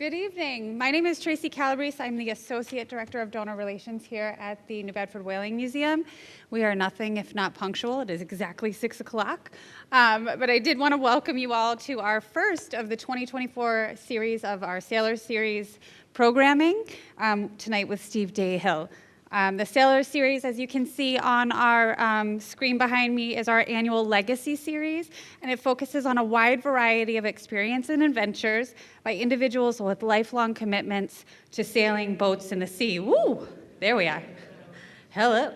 Good evening. My name is Tracy Calabrese. I'm the Associate Director of Donor Relations here at the New Bedford Whaling Museum. We are nothing if not punctual. It is exactly 6 o'clock. But I did want to welcome you all to our first of the 2024 series of our Sailor Series programming, tonight with Steve Dahill. The Sailor Series, as you can see on our screen behind me, is our annual Legacy Series, and it focuses on a wide variety of experience and adventures by individuals with lifelong commitments to sailing boats in the sea. Woo! There we are. Hello.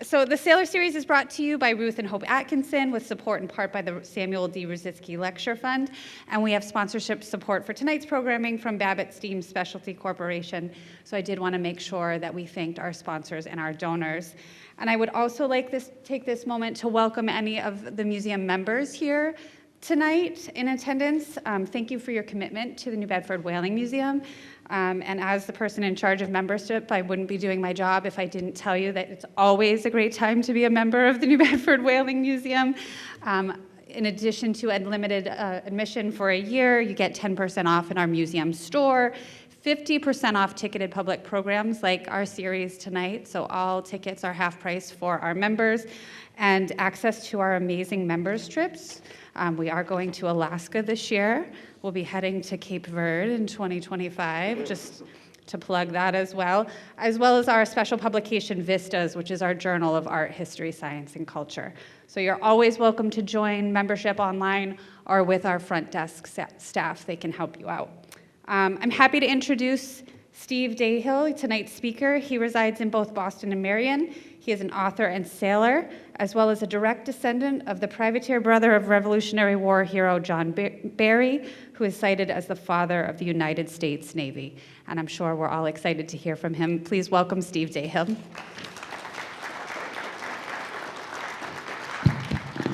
So the Sailor Series is brought to you by Ruth and Hope Atkinson with support in part by the Samuel D. Ruzitsky Lecture Fund. And we have sponsorship support for tonight's programming from Babbitt Steam Specialty Corporation. So I did want to make sure that we thanked our sponsors and our donors. And I would also like to take this moment to welcome any of the museum members here tonight in attendance. Thank you for your commitment to the New Bedford Whaling Museum. And as the person in charge of membership, I wouldn't be doing my job if I didn't tell you that it's always a great time to be a member of the New Bedford Whaling Museum. In addition to unlimited admission for a year, you get 10% off in our museum store, 50% off ticketed public programs like our series tonight, so all tickets are half price for our members, and access to our amazing members trips. We are going to Alaska this year. We'll be heading to Cape Verde in 2025, just to plug that as well as our special publication Vistas, which is our journal of art, history, science, and culture. So you're always welcome to join membership online or with our front desk staff. They can help you out. I'm happy to introduce Steve Dahill, tonight's speaker. He resides in both Boston and Marion. He is an author and sailor, as well as a direct descendant of the privateer brother of Revolutionary War hero John Barry, who is cited as the father of the United States Navy. And I'm sure we're all excited to hear from him. Please welcome Steve Dahill.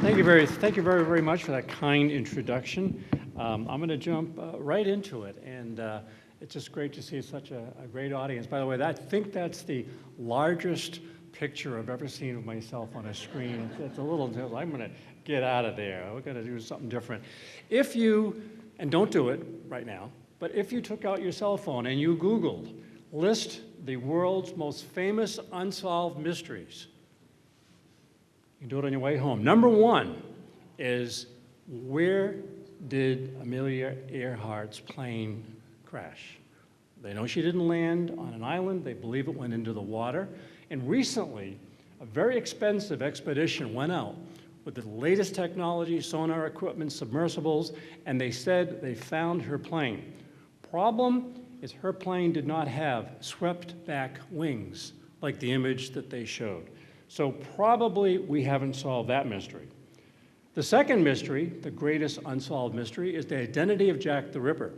Thank you very much for that kind introduction. I'm going to jump right into it, and it's just great to see such a great audience. By the way, I think that's the largest picture I've ever seen of myself on a screen. It's a little, I'm going to get out of there. We're going to do something different. If you, and don't do it right now, but if you took out your cell phone and you Googled, list the world's most famous unsolved mysteries, you can do it on your way home. Number one is, where did Amelia Earhart's plane crash? They know she didn't land on an island. They believe it went into the water. And recently, a very expensive expedition went out with the latest technology, sonar equipment, submersibles, and they said they found her plane. Problem is, her plane did not have swept back wings like the image that they showed. So probably we haven't solved that mystery. The second mystery, the greatest unsolved mystery, is the identity of Jack the Ripper.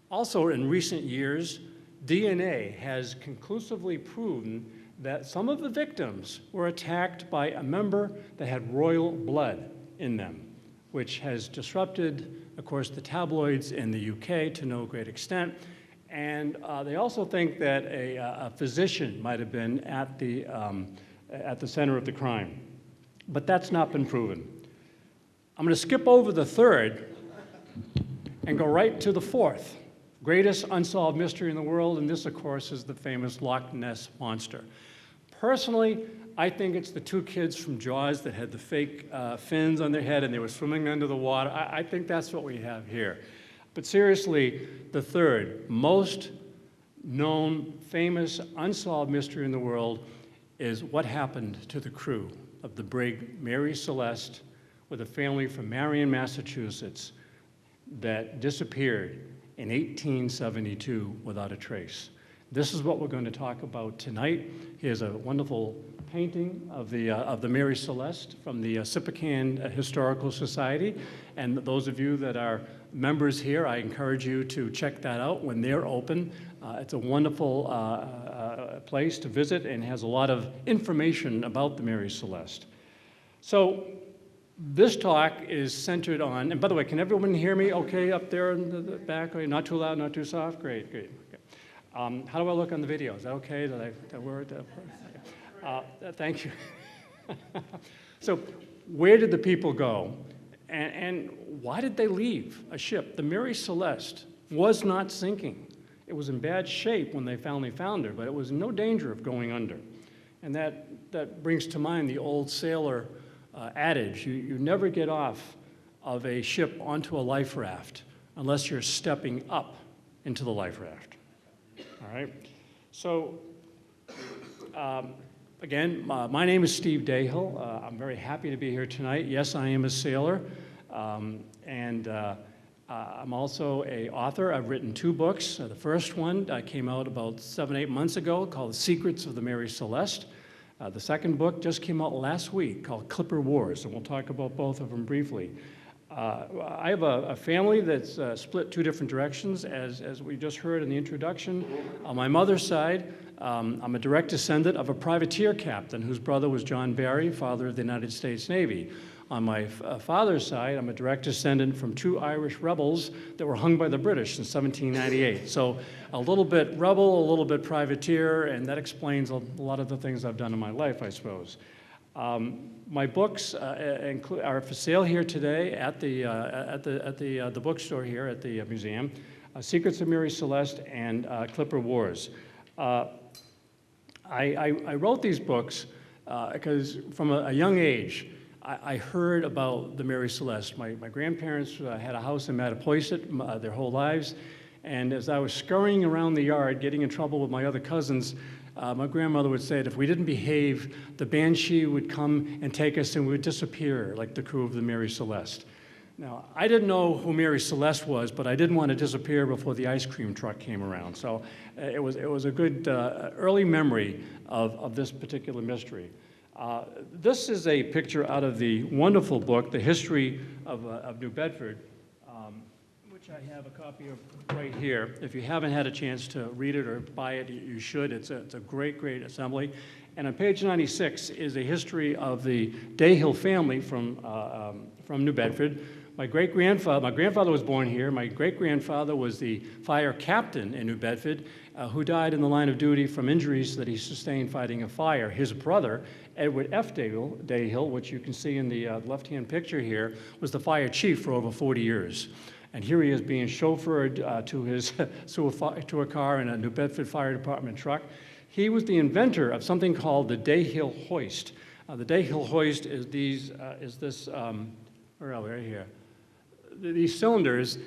Also, in recent years, DNA has conclusively proven that some of the victims were attacked by a member that had royal blood in them, which has disrupted, of course, the tabloids in the UK to no great extent. And they also think that a physician might have been at the center of the crime. But that's not been proven. I'm going to skip over the third and go right to the fourth. Greatest unsolved mystery in the world, and this, of course, is the famous Loch Ness Monster. Personally, I think it's the two kids from Jaws that had the fake fins on their head and they were swimming under the water. I think that's what we have here. But seriously, the third most known, famous, unsolved mystery in the world is what happened to the crew of the brig Mary Celeste with a family from Marion, Massachusetts, that disappeared in 1872 without a trace. This is what we're going to talk about tonight. Here's a wonderful painting of the Mary Celeste from the Sipacan Historical Society. And those of you that are members here, I encourage you to check that out when they're open. It's a wonderful place to visit and has a lot of information about the Mary Celeste. So this talk is centered on, and by the way, can everyone hear me okay up there in the back? Not too loud, not too soft? Great, great. Okay. How do I look on the video? Is that okay? Did I word? Thank you. So where did the people go? And why did they leave a ship? The Mary Celeste was not sinking. It was in bad shape when they finally found her, but it was in no danger of going under. And that brings to mind the old sailor adage, you never get off of a ship onto a life raft unless you're stepping up into the life raft. All right? So, again, my name is Steve Dahill. I'm very happy to be here tonight. Yes, I am a sailor, and I'm also an author. I've written 2 books. The first one came out about 7-8 months ago called The Secrets of the Mary Celeste. The second book just came out last week called Clipper Wars, and we'll talk about both of them briefly. I have a family that's split 2 different directions, as we just heard in the introduction. On my mother's side, I'm a direct descendant of a privateer captain whose brother was John Barry, father of the United States Navy. On my father's side, I'm a direct descendant from 2 Irish rebels that were hung by the British in 1798. So a little bit rebel, a little bit privateer, and that explains a lot of the things I've done in my life, I suppose. My books are for sale here today at the bookstore here at the museum. Secrets of Mary Celeste and Clipper Wars. I wrote these books because from a young age, I heard about the Mary Celeste. My grandparents had a house in Mattapoisett their whole lives, and as I was scurrying around the yard, getting in trouble with my other cousins, my grandmother would say that if we didn't behave, the banshee would come and take us and we would disappear like the crew of the Mary Celeste. Now, I didn't know who Mary Celeste was, but I didn't want to disappear before the ice cream truck came around. So it was a good early memory of this particular mystery. This is a picture out of the wonderful book, The History of New Bedford, which I have a copy of right here. If you haven't had a chance to read it or buy it, you should. It's a great, great assembly. And on page 96 is a history of the Dahill family from New Bedford. My grandfather was born here. My great-grandfather was the fire captain in New Bedford, who died in the line of duty from injuries that he sustained fighting a fire. His brother, Edward F. Dahill, which you can see in the left-hand picture here, was the fire chief for over 40 years. And here he is being chauffeured to a car in a New Bedford Fire Department truck. He was the inventor of something called the Dahill hoist. The Dahill hoist is where are we? Right here. These cylinders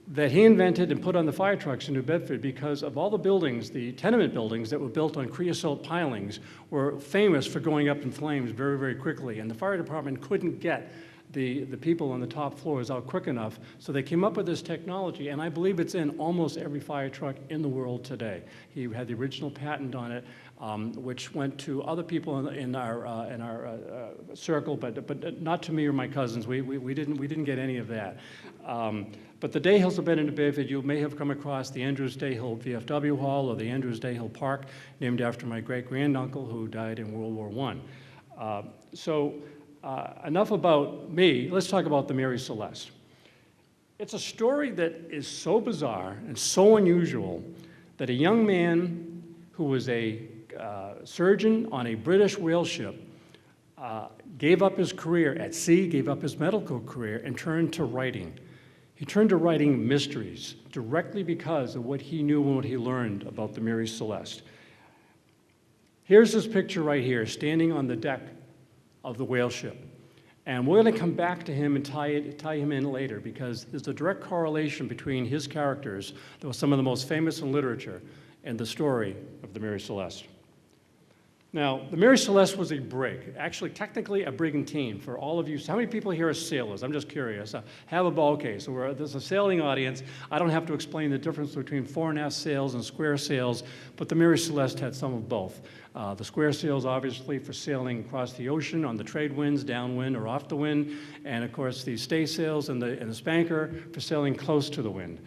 that he invented and put on the fire trucks in New Bedford because of all the buildings, the tenement buildings that were built on creosote pilings were famous for going up in flames very, very quickly. And the fire department couldn't get the people on the top floors out quick enough. So they came up with this technology, and I believe it's in almost every fire truck in the world today. He had the original patent on it, which went to other people in our circle, but not to me or my cousins. We didn't get any of that. But the Dahills have been in New Bedford. You may have come across the Andrews Dahill VFW Hall or the Andrews Dahill Park, named after my great-granduncle who died in World War I. Enough about me. Let's talk about the Mary Celeste. It's a story that is so bizarre and so unusual that a young man who was a surgeon on a British whale ship gave up his career at sea, gave up his medical career, and turned to writing. He turned to writing mysteries directly because of what he knew and what he learned about the Mary Celeste. Here's this picture right here, standing on the deck of the whale ship. And we're going to come back to him and tie him in later because there's a direct correlation between his characters that were some of the most famous in literature and the story of the Mary Celeste. Now, the Mary Celeste was a brig, actually technically a brigantine for all of you. So how many people here are sailors? I'm just curious. Have a ball. Okay, so there's a sailing audience. I don't have to explain the difference between fore and aft sails and square sails, but the Mary Celeste had some of both. The square sails, obviously, for sailing across the ocean on the trade winds, downwind or off the wind, and of course the stay sails and the spanker for sailing close to the wind.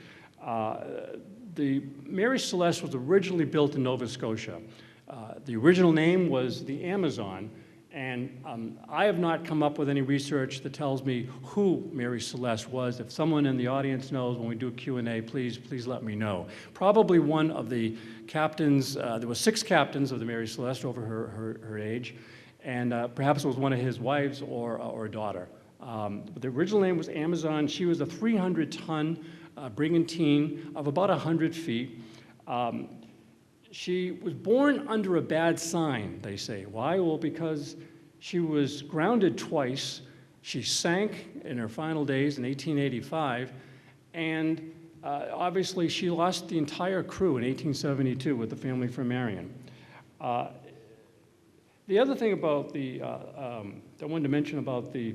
The Mary Celeste was originally built in Nova Scotia. The original name was the Amazon, and I have not come up with any research that tells me who Mary Celeste was. If someone in the audience knows when we do Q&A, please let me know. Probably one of the captains, there were 6 captains of the Mary Celeste over her age, and perhaps it was one of his wives or a daughter. But the original name was Amazon. She was a 300-ton brigantine of about 100 feet. She was born under a bad sign, they say. Why? Well, because she was grounded twice. She sank in her final days in 1885, and obviously she lost the entire crew in 1872 with the family from Marion. The other thing about I wanted to mention about the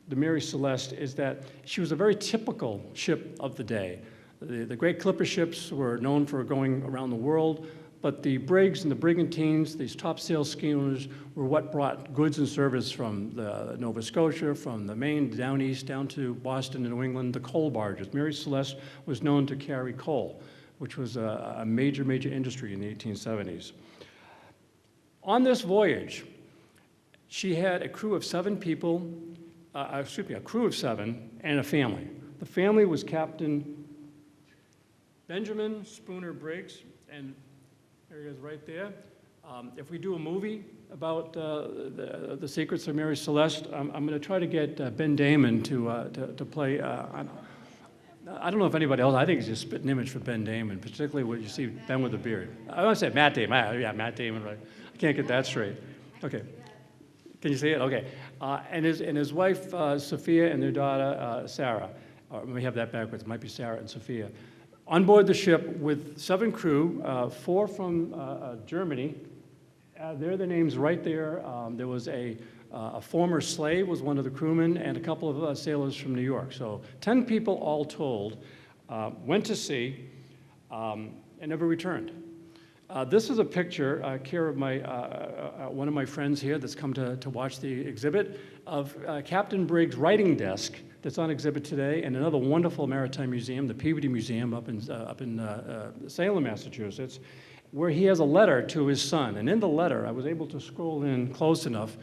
Mary Celeste is that she was a very typical ship of the day. The great clipper ships were known for going around the world, but the brigs and the brigantines, these topsail schooners, were what brought goods and service from Nova Scotia, from the Maine down east, down to Boston and New England, the coal barges. Mary Celeste was known to carry coal, which was a major, major industry in the 1870s. On this voyage, she had a crew of 7 people, a crew of 7 and a family. The family was Captain Benjamin Spooner Briggs, and there he is right there. If we do a movie about the secrets of Mary Celeste, I'm going to try to get Ben Damon to play. I don't know if anybody else. I think it's just a spitting image for Ben Damon, particularly when you see Ben with the beard. I want to say Matt Damon. Yeah, Matt Damon. Right? I can't get that straight. Okay. Can you see it? Okay. And his wife Sophia and their daughter Sarah. Or we have that backwards. It might be Sarah and Sophia. On board the ship with 7 crew, 4 from Germany. There are the names right there. There was a former slave was one of the crewmen, and a couple of sailors from New York. So 10 people all told went to sea and never returned. This is a picture, care of one of my friends here that's come to watch the exhibit, of Captain Briggs' writing desk that's on exhibit today, and another wonderful maritime museum, the Peabody Museum up in Salem, Massachusetts, where he has a letter to his son. And in the letter, I was able to scroll in close enough,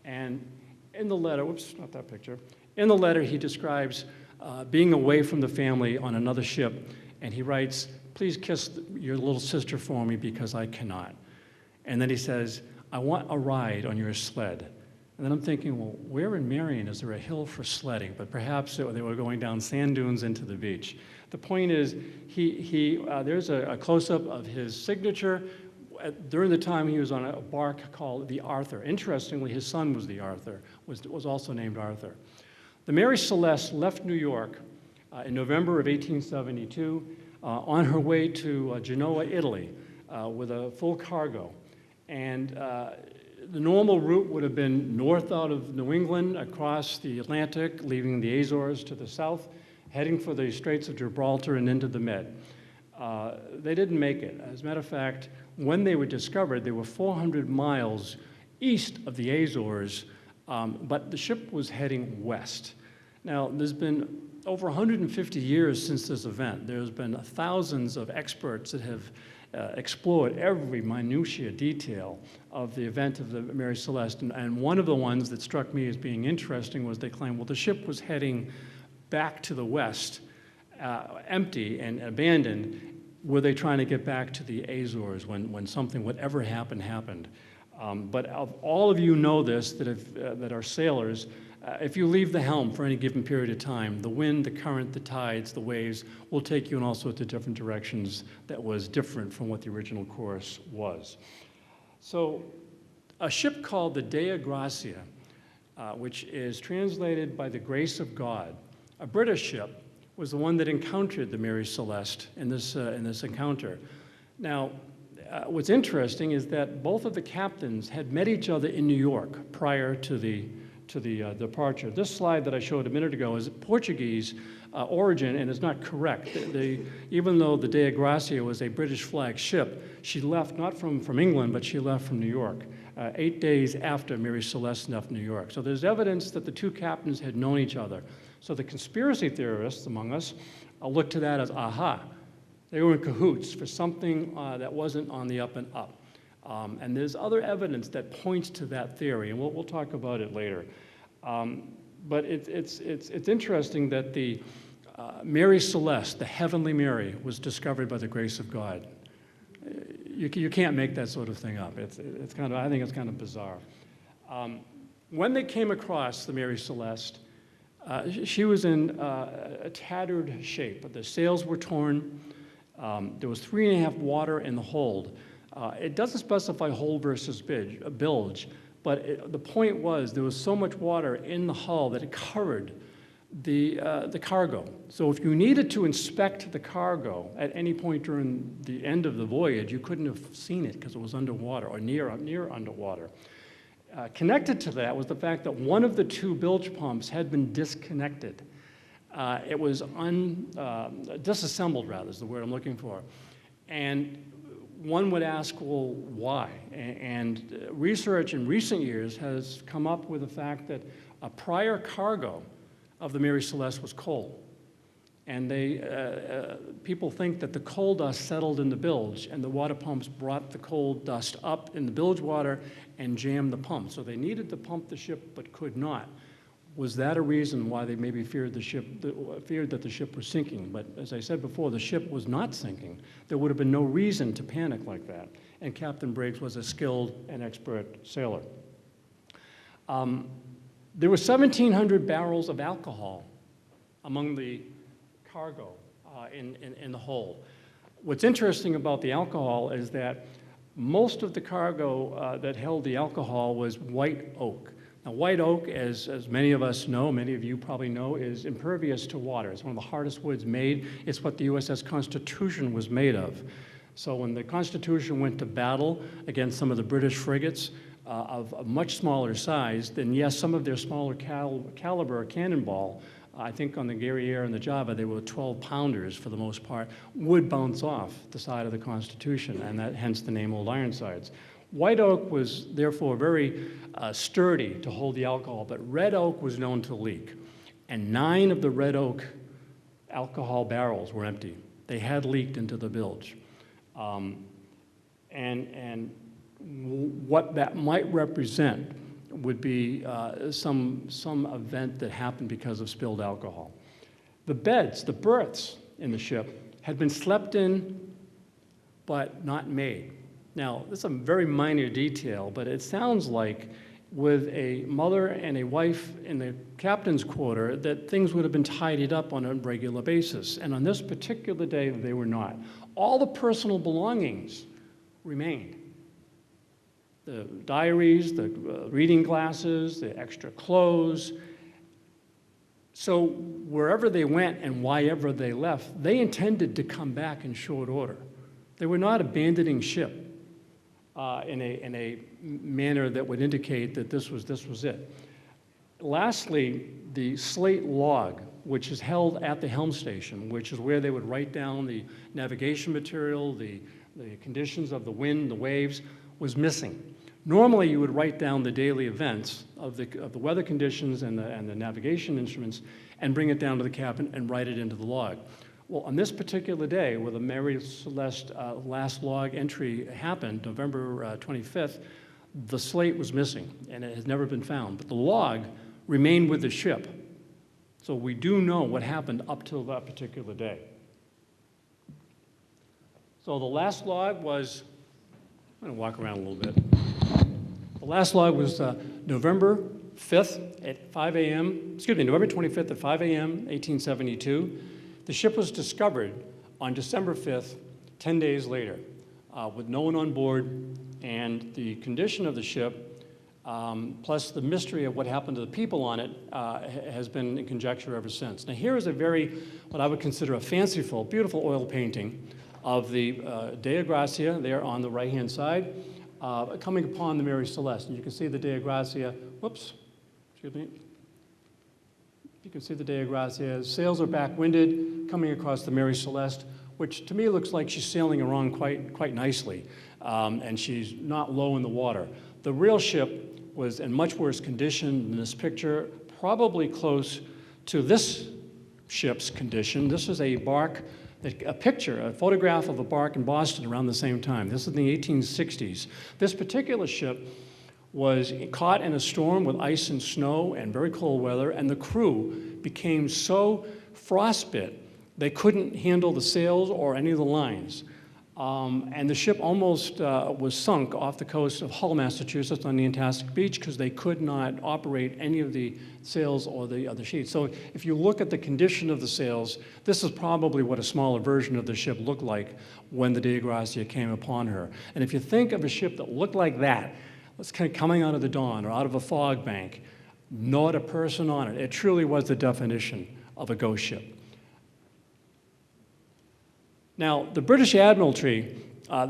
and in the letter, whoops, not that picture. In the letter, he describes being away from the family on another ship, and he writes, "Please kiss your little sister for me because I cannot." And then he says, "I want a ride on your sled." And then I'm thinking, well, where in Marion is there a hill for sledding? But perhaps they were going down sand dunes into the beach. The point is, there's a close-up of his signature. During the time he was on a bark called the Arthur. Interestingly, his son was the Arthur, was also named Arthur. The Mary Celeste left New York in November of 1872 on her way to Genoa, Italy, with a full cargo. And the normal route would have been north out of New England, across the Atlantic, leaving the Azores to the south, heading for the Straits of Gibraltar and into the Med. They didn't make it. As a matter of fact, when they were discovered, they were 400 miles east of the Azores, but the ship was heading west. Now, there's been over 150 years since this event. There's been thousands of experts that have explored every minutiae detail of the event of the Mary Celeste. And one of the ones that struck me as being interesting was they claimed, well, the ship was heading back to the west, empty and abandoned. Were they trying to get back to the Azores when something, whatever happened, happened? But all of you know this, that are sailors. If you leave the helm for any given period of time, the wind, the current, the tides, the waves will take you in all sorts of different directions that was different from what the original course was. So a ship called the Dea Gracia, which is translated by the grace of God, a British ship, was the one that encountered the Mary Celeste in this encounter. Now, what's interesting is that both of the captains had met each other in New York prior to the departure. This slide that I showed a minute ago is Portuguese origin and is not correct. Even though the Dea Gracia was a British flag ship, she left not from England, but she left from New York 8 days after Mary Celeste left New York. So there's evidence that the two captains had known each other. So the conspiracy theorists among us look to that as, aha, they were in cahoots for something that wasn't on the up and up. And there's other evidence that points to that theory, and we'll talk about it later. But it's interesting that the Mary Celeste, the Heavenly Mary, was discovered by the grace of God. You can't make that sort of thing up. I think it's kind of bizarre. When they came across the Mary Celeste, She was in a tattered shape. The sails were torn. There was 3.5 water in the hold. It doesn't specify hold versus bilge, but the point was there was so much water in the hull that it covered the cargo. So if you needed to inspect the cargo at any point during the end of the voyage, you couldn't have seen it because it was underwater or near underwater. Connected to that was the fact that one of the 2 bilge pumps had been disconnected. It was disassembled, rather, is the word I'm looking for. And one would ask, well, why? And research in recent years has come up with the fact that a prior cargo of the Mary Celeste was coal. And people think that the coal dust settled in the bilge, and the water pumps brought the coal dust up in the bilge water and jammed the pump. So they needed to pump the ship but could not. Was that a reason why they maybe feared that the ship was sinking? But as I said before, the ship was not sinking. There would have been no reason to panic like that. And Captain Briggs was a skilled and expert sailor. There were 1,700 barrels of alcohol among the cargo in the hold. What's interesting about the alcohol is that most of the cargo that held the alcohol was white oak. Now, white oak, as many of us know, many of you probably know, is impervious to water. It's one of the hardest woods made. It's what the USS Constitution was made of. So when the Constitution went to battle against some of the British frigates of a much smaller size, then yes, some of their smaller caliber cannonball, I think on the Guerriere and the Java, they were 12-pounders for the most part, would bounce off the side of the Constitution, and that hence the name Old Ironsides. White oak was therefore very sturdy to hold the alcohol, but red oak was known to leak. And 9 of the red oak alcohol barrels were empty. They had leaked into the bilge. And what that might represent would be some event that happened because of spilled alcohol. The beds, the berths in the ship had been slept in but not made. Now, this is a very minor detail, but it sounds like with a mother and a wife in the captain's quarter that things would have been tidied up on a regular basis. And on this particular day, they were not. All the personal belongings remained. The diaries, the reading glasses, the extra clothes. So wherever they went and whyever they left, they intended to come back in short order. They were not abandoning ship in a manner that would indicate that this was it. Lastly, the slate log, which is held at the helm station, which is where they would write down the navigation material, the conditions of the wind, the waves, was missing. Normally, you would write down the daily events of the weather conditions and the navigation instruments and bring it down to the cabin and write it into the log. Well, on this particular day, where the Mary Celeste last log entry happened, November 25th, the slate was missing, and it has never been found. But the log remained with the ship. So we do know what happened up till that particular day. So the last log was, I'm going to walk around a little bit. The last log was November 5th at 5 a.m., November 25th at 5 a.m., 1872. The ship was discovered on December 5th, 10 days later, with no one on board, and the condition of the ship, plus the mystery of what happened to the people on it, has been in conjecture ever since. Now here is a what I would consider a fanciful, beautiful oil painting of the Dei Gracia there on the right-hand side, coming upon the Mary Celeste. And you can see the Dei Gracia, you can see the Dei Gracia. Sails are back-winded, coming across the Mary Celeste, which to me looks like she's sailing around quite nicely, and she's not low in the water. The real ship was in much worse condition than this picture, probably close to this ship's condition. This is a bark, a photograph of a bark in Boston around the same time. This is in the 1860s. This particular ship was caught in a storm with ice and snow and very cold weather, and the crew became so frostbit they couldn't handle the sails or any of the lines. And the ship almost was sunk off the coast of Hull, Massachusetts on the Antastic Beach because they could not operate any of the sails or the other sheets. So if you look at the condition of the sails, this is probably what a smaller version of the ship looked like when the Dei Gracia came upon her. And if you think of a ship that looked like that, it's kind of coming out of the dawn or out of a fog bank, not a person on it, it truly was the definition of a ghost ship. Now, the British Admiralty,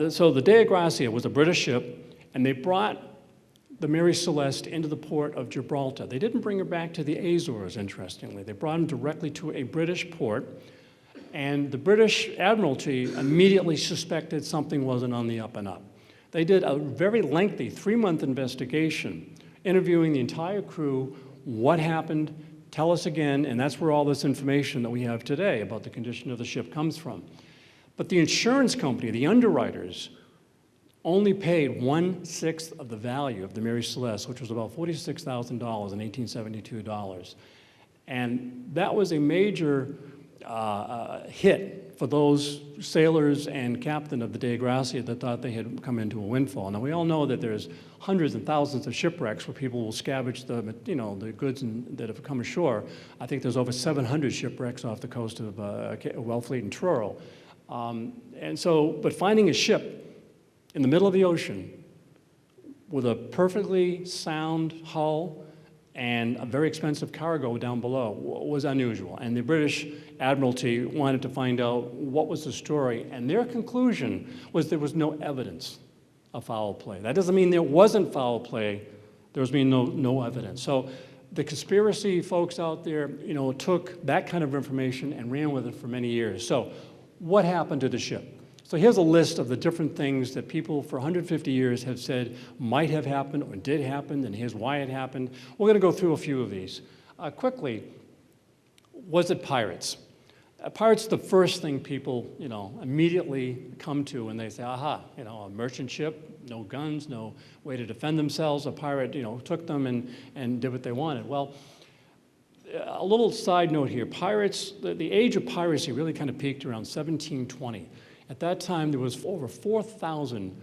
so the Dei Gracia was a British ship, and they brought the Mary Celeste into the port of Gibraltar. They didn't bring her back to the Azores, interestingly. They brought her directly to a British port, and the British Admiralty immediately suspected something wasn't on the up and up. They did a very lengthy 3-month investigation, interviewing the entire crew, what happened, tell us again, and that's where all this information that we have today about the condition of the ship comes from. But the insurance company, the underwriters, only paid 1/6 of the value of the Mary Celeste, which was about $46,000 in 1872 dollars. And that was a major hit for those sailors and captain of the Dei Gracia that thought they had come into a windfall. Now, we all know that there's hundreds and thousands of shipwrecks where people will scavenge the goods that have come ashore. I think there's over 700 shipwrecks off the coast of Wellfleet and Truro. But finding a ship in the middle of the ocean with a perfectly sound hull and a very expensive cargo down below was unusual. And the British Admiralty wanted to find out what was the story, and their conclusion was there was no evidence of foul play. That doesn't mean there wasn't foul play, there was no evidence. So the conspiracy folks out there, took that kind of information and ran with it for many years. So what happened to the ship? So here's a list of the different things that people for 150 years have said might have happened or did happen, and here's why it happened. We're going to go through a few of these. Quickly, was it pirates? Pirates are the first thing people, immediately come to when they say, aha, a merchant ship, no guns, no way to defend themselves. A pirate, took them and did what they wanted. Well, a little side note here. Pirates, the age of piracy really kind of peaked around 1720. At that time, there was over 4,000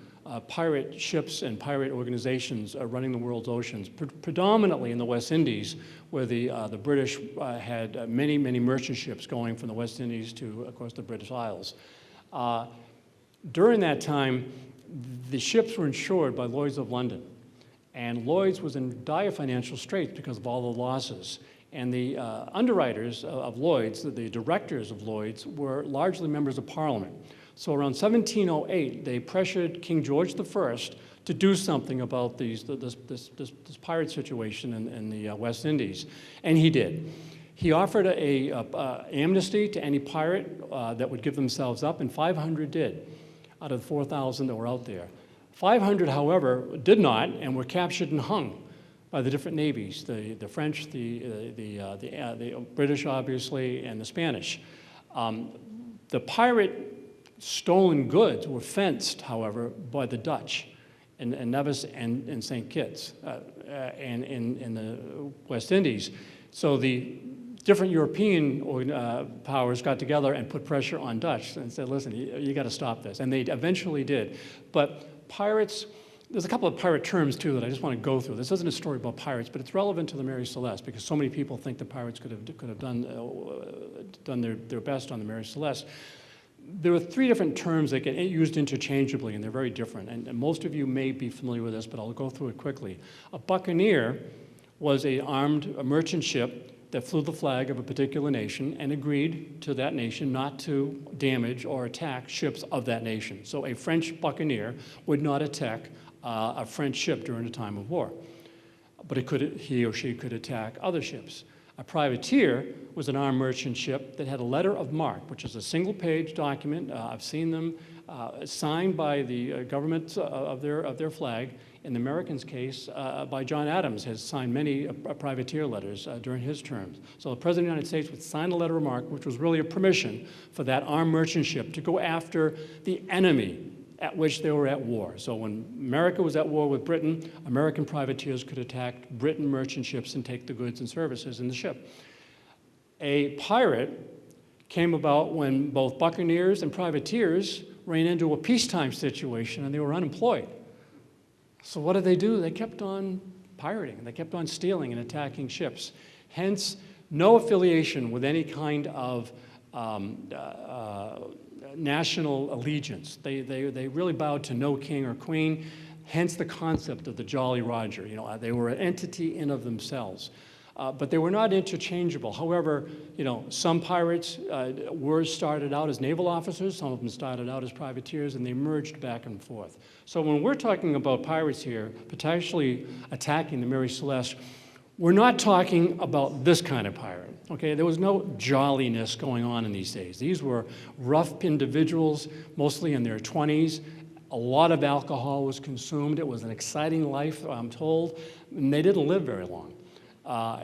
pirate ships and pirate organizations running the world's oceans, predominantly in the West Indies, where the British had many, many merchant ships going from the West Indies to, of course, the British Isles. During that time, the ships were insured by Lloyd's of London, and Lloyd's was in dire financial straits because of all the losses. And the underwriters of Lloyd's, the directors of Lloyd's, were largely members of Parliament. So around 1708, they pressured King George I to do something about this pirate situation in the West Indies, and he did. He offered an amnesty to any pirate that would give themselves up, and 500 did, out of the 4,000 that were out there. 500, however, did not, and were captured and hung by the different navies, the French, the British, obviously, and the Spanish. The pirate stolen goods were fenced, however, by the Dutch in Nevis and St. Kitts and in the West Indies. So the different European powers got together and put pressure on Dutch and said, listen, you got to stop this. And they eventually did. But pirates, there's a couple of pirate terms, too, that I just want to go through. This isn't a story about pirates, but it's relevant to the Mary Celeste because so many people think the pirates could have done their best on the Mary Celeste. There are 3 different terms that get used interchangeably, and they're very different. And most of you may be familiar with this, but I'll go through it quickly. A buccaneer was a merchant ship that flew the flag of a particular nation and agreed to that nation not to damage or attack ships of that nation. So a French buccaneer would not attack a French ship during a time of war, but he or she could attack other ships. A privateer was an armed merchant ship that had a letter of marque, which is a single-page document. I've seen them signed by the government of their flag. In the Americans' case, by John Adams, has signed many privateer letters during his terms. So the President of the United States would sign a letter of marque, which was really a permission for that armed merchant ship to go after the enemy at which they were at war. So when America was at war with Britain, American privateers could attack Britain merchant ships and take the goods and services in the ship. A pirate came about when both buccaneers and privateers ran into a peacetime situation and they were unemployed. So what did they do? They kept on pirating. They kept on stealing and attacking ships. Hence, no affiliation with any kind of national allegiance. They really bowed to no king or queen, hence the concept of the Jolly Roger. You know, they were an entity in of themselves. But they were not interchangeable. However, you know, some pirates were started out as naval officers, some of them started out as privateers, and they merged back and forth. So when we're talking about pirates here, potentially attacking the Mary Celeste, we're not talking about this kind of pirate, okay? There was no jolliness going on in these days. These were rough individuals, mostly in their 20s. A lot of alcohol was consumed. It was an exciting life, I'm told, and they didn't live very long.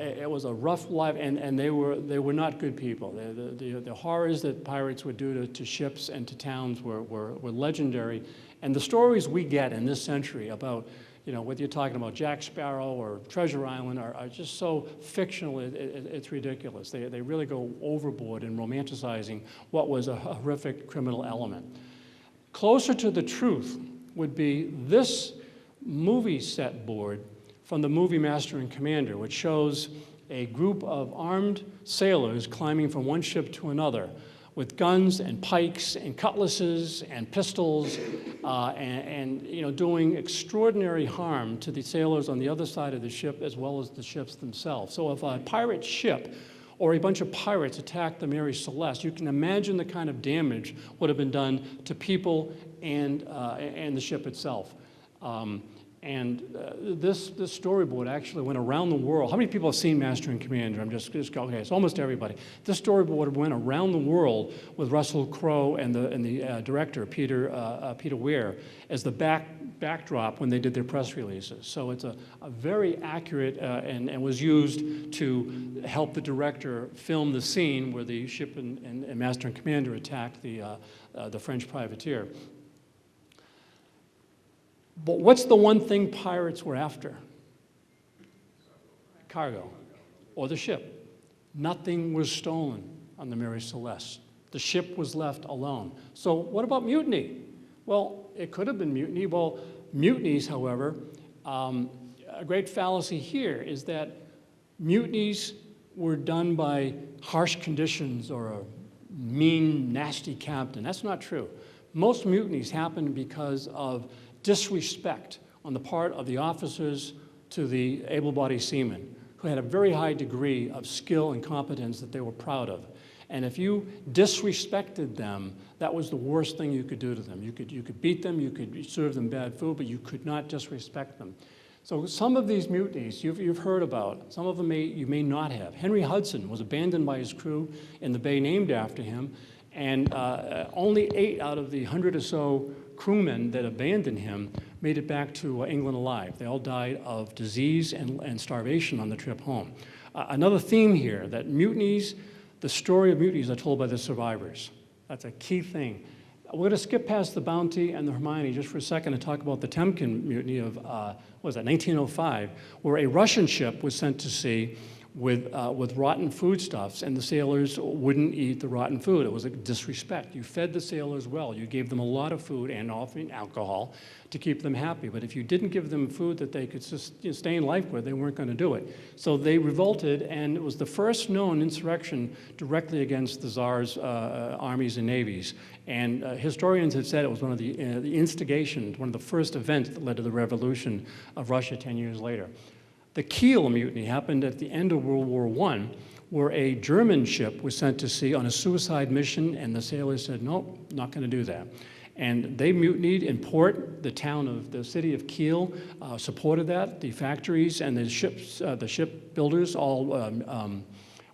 It was a rough life, and they were not good people. The horrors that pirates would do to ships and to towns were legendary. And the stories we get in this century about, you know, whether you're talking about Jack Sparrow or Treasure Island are just so fictional, it's ridiculous. They really go overboard in romanticizing what was a horrific criminal element. Closer to the truth would be this movie set board from the movie Master and Commander, which shows a group of armed sailors climbing from one ship to another with guns and pikes and cutlasses and pistols and you know, doing extraordinary harm to the sailors on the other side of the ship as well as the ships themselves. So if a pirate ship or a bunch of pirates attacked the Mary Celeste, you can imagine the kind of damage would have been done to people and the ship itself. This storyboard actually went around the world. How many people have seen Master and Commander? I'm just okay, it's almost everybody. This storyboard went around the world with Russell Crowe and the director, Peter Weir, as the backdrop when they did their press releases. So it's a very accurate and was used to help the director film the scene where the ship and Master and Commander attacked the French privateer. But what's the one thing pirates were after? Cargo, or the ship. Nothing was stolen on the Mary Celeste. The ship was left alone. So what about mutiny? Well, it could have been mutiny. Well, mutinies, however, a great fallacy here is that mutinies were done by harsh conditions or a mean, nasty captain. That's not true. Most mutinies happened because of disrespect on the part of the officers to the able-bodied seamen, who had a very high degree of skill and competence that they were proud of. And if you disrespected them, that was the worst thing you could do to them. You could beat them, you could serve them bad food, but you could not disrespect them. So some of these mutinies you've heard about, some of them you may not have. Henry Hudson was abandoned by his crew in the bay named after him, and only 8 out of the 100 or so crewmen that abandoned him made it back to England alive. They all died of disease and starvation on the trip home. Another theme here, that mutinies, the story of mutinies are told by the survivors. That's a key thing. We're going to skip past the Bounty and the Hermione just for a second and talk about the Temkin mutiny of, 1905, where a Russian ship was sent to sea with rotten foodstuffs, and the sailors wouldn't eat the rotten food. It was a disrespect. You fed the sailors well. You gave them a lot of food and often alcohol to keep them happy. But if you didn't give them food that they could sustain life with, they weren't going to do it. So they revolted, and it was the first known insurrection directly against the Tsar's armies and navies. And historians have said it was one of the instigations, one of the first events that led to the revolution of Russia 10 years later. The Kiel mutiny happened at the end of World War I, where a German ship was sent to sea on a suicide mission, and the sailors said, nope, not going to do that. And they mutinied in port. The city of Kiel supported that. The factories and the shipbuilders all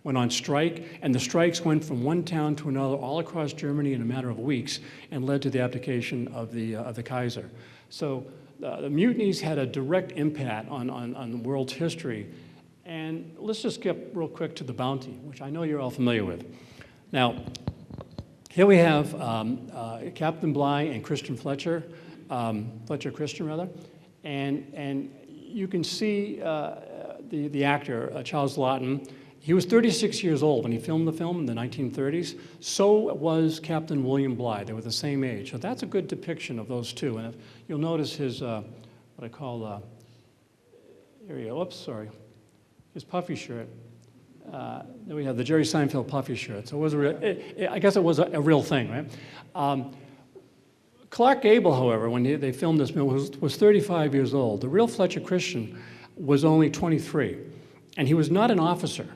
went on strike, and the strikes went from one town to another all across Germany in a matter of weeks and led to the abdication of the Kaiser. So the mutinies had a direct impact on the world's history. And let's just skip real quick to the Bounty, which I know you're all familiar with. Now, here we have Captain Bligh and Christian Fletcher, Fletcher Christian rather, and you can see the actor, Charles Laughton, He was 36 years old when he filmed the film in the 1930s. So was Captain William Bligh. They were the same age. So that's a good depiction of those two. And if you'll notice his, what I call, here we go, oops, sorry, his puffy shirt. Then we have the Jerry Seinfeld puffy shirt. So it was I guess it was a real thing, right? Clark Gable, however, when they filmed this film, was 35 years old. The real Fletcher Christian was only 23, and he was not an officer.